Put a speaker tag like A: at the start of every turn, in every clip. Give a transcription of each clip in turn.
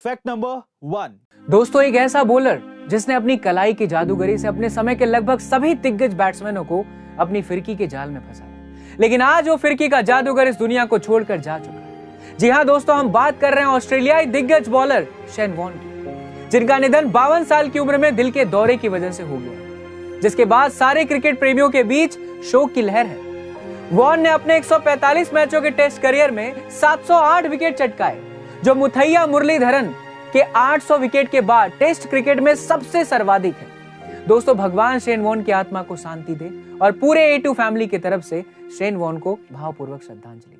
A: Fact number 1।
B: दोस्तों, एक ऐसा बॉलर जिसने अपनी कलाई की जादूगरी से अपने समय के लगभग सभी दिग्गज बैट्समैनों को अपनी फिरकी के जाल में फंसाया, लेकिन आज वो फिरकी का जादूगर इस दुनिया को छोड़कर जा चुका है। जी हां दोस्तों, हम बात कर रहे हैं ऑस्ट्रेलियाई दिग्गज बॉलर शेन वॉर्न की, जिनका निधन 52 साल की उम्र में दिल के दौरे की वजह से हो गया, जिसके बाद सारे क्रिकेट प्रेमियों के बीच शोक की लहर है। वॉर्न ने अपने 145 मैचों के टेस्ट करियर में 708 विकेट चटकाए, जो मुथैया मुरलीधरन के 800 विकेट के बाद टेस्ट क्रिकेट में सबसे सर्वाधिक है। दोस्तों, भगवान शेन वॉर्न की आत्मा को शांति दे और पूरे A2 फैमिली की तरफ से शेन वॉर्न को भावपूर्वक श्रद्धांजलि।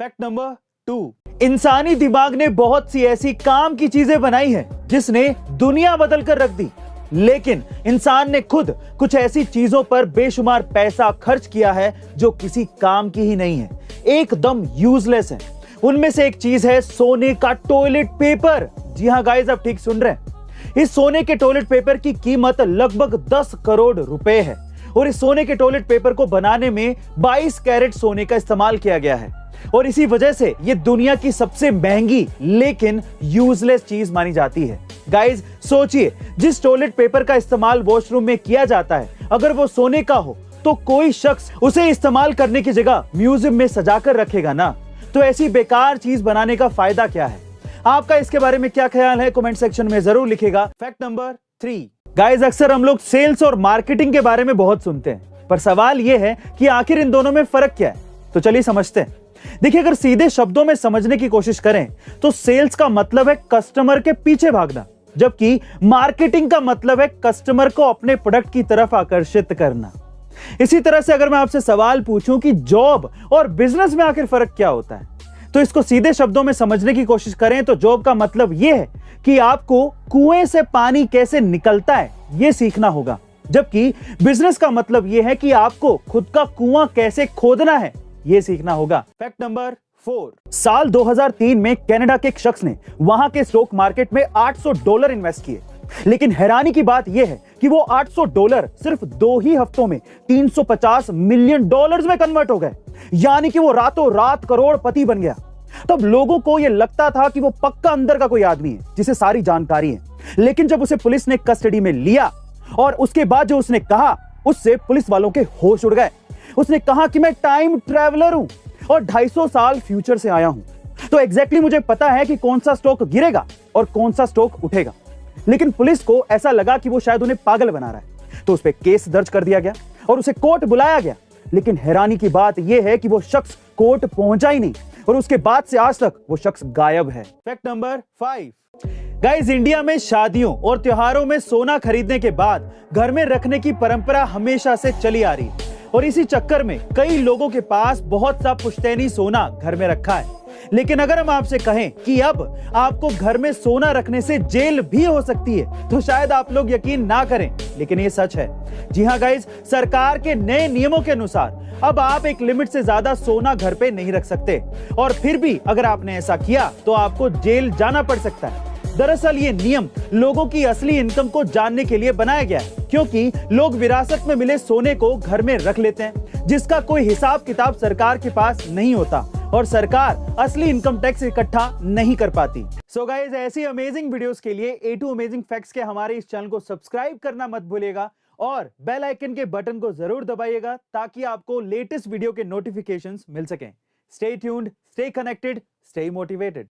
A: Fact number 2। इंसानी दिमाग ने बहुत सी ऐसी काम की चीजें बनाई है जिसने दुनिया बदल कर रख दी, लेकिन इंसान ने खुद कुछ ऐसी चीजों पर बेशुमार पैसा खर्च किया है जो किसी काम की ही नहीं है, एकदम यूजलेस है। उनमें से एक चीज है सोने का टॉयलेट पेपर। जी हां गाइस, आप ठीक सुन रहे हैं। इस सोने के टॉयलेट पेपर की कीमत लगभग 10 करोड़ रुपए है और इस सोने के टॉयलेट पेपर को बनाने में 22 कैरेट सोने का इस्तेमाल किया गया है और इसी वजह से यह दुनिया की सबसे महंगी लेकिन यूजलेस चीज मानी जाती है। गाइस सोचिए, जिस टॉयलेट पेपर का इस्तेमाल वॉशरूम में किया जाता है, अगर वो सोने का हो तो कोई शख्स उसे इस्तेमाल करने की जगह म्यूजियम में सजाकर रखेगा ना। तो ऐसी बेकार चीज बनाने का फायदा क्या है? आपका इसके बारे में क्या ख्याल है? कमेंट सेक्शन में जरूर लिखिएगा। Fact number 3। गाइस, अक्सर हम लोग सेल्स और मार्केटिंग के बारे में बहुत सुनते हैं, पर सवाल यह है कि आखिर इन दोनों में फर्क क्या है? तो चलिए समझते हैं। देखिए, अगर सीधे शब्दों में समझने की कोशिश करें तो सेल्स का मतलब है कस्टमर के पीछे भागना, जबकि मार्केटिंग का मतलब है कस्टमर को अपने प्रोडक्ट की तरफ आकर्षित करना। इसी तरह से अगर मैं आपसे सवाल पूछूं कि जॉब और बिजनेस में आखिर फर्क क्या होता है, तो इसको सीधे शब्दों में समझने की कोशिश करें तो जॉब का मतलब यह है कि आपको कुएं से पानी कैसे निकलता है यह सीखना होगा, जबकि बिजनेस का मतलब यह है कि आपको खुद का कुआं कैसे खोदना है यह सीखना होगा। Fact number 4। साल 2003 में कनाडा के एक शख्स ने वहां के स्टॉक मार्केट में $800 इन्वेस्ट किए, लेकिन हैरानी की बात यह है कि वो $800 सिर्फ 2 ही हफ्तों में $350 मिलियन में कन्वर्ट हो गए, यानी कि वो रातों रात करोड़पति बन गया। तब लोगों को यह लगता था कि वो पक्का अंदर का कोई आदमी है जिसे सारी जानकारी है, लेकिन जब उसे पुलिस ने कस्टडी में लिया और उसके बाद जो उसने कहा, उससे पुलिस वालों के होश उड़ गए। उसने कहा कि मैं टाइम ट्रैवलर हूं और 250 साल फ्यूचर से आया हूं, तो एग्जैक्टली मुझे पता है कि कौन सा स्टॉक गिरेगा और कौन सा स्टॉक उठेगा। लेकिन पुलिस को ऐसा लगा कि वो शायद उन्हें पागल बना रहा है, तो उस पर केस दर्ज कर दिया गया और उसे कोर्ट बुलाया गया। लेकिन हैरानी की बात यह है कि वो शख्स कोर्ट पहुंचा ही नहीं और उसके बाद से आज तक वो शख्स गायब है। Fact number 5। गाइस, इंडिया में शादियों और त्योहारों में सोना खरीदने के बाद घर में रखने की परंपरा हमेशा से चली आ रही है और इसी चक्कर में कई लोगों के पास बहुत सा पुश्तैनी सोना घर में रखा है। लेकिन अगर हम आपसे कहें कि अब आपको घर में सोना रखने से जेल भी हो सकती है, तो शायद आप लोग यकीन ना करें, लेकिन ये सच है। जी हां गाइस, सरकार के नए नियमों के अनुसार अब आप एक लिमिट से ज्यादा सोना घर पे नहीं रख सकते और फिर भी अगर आपने ऐसा किया तो आपको जेल जाना पड़ सकता है। दरअसल ये नियम लोगों की असली इनकम को जानने के लिए बनाया गया है, क्योंकि लोग विरासत में मिले सोने को घर में रख लेते हैं, जिसका कोई हिसाब किताब सरकार के पास नहीं होता और सरकार असली इनकम टैक्स इकट्ठा नहीं कर पाती। सो गाइस, ऐसी अमेजिंग वीडियोस के लिए A2 अमेजिंग फैक्ट्स के हमारे इस चैनल को सब्सक्राइब करना मत भूलिएगा और बेल आइकन के बटन को जरूर दबाइएगा ताकि आपको लेटेस्ट वीडियो के नोटिफिकेशंस मिल सकें। Stay tuned, stay connected, stay motivated.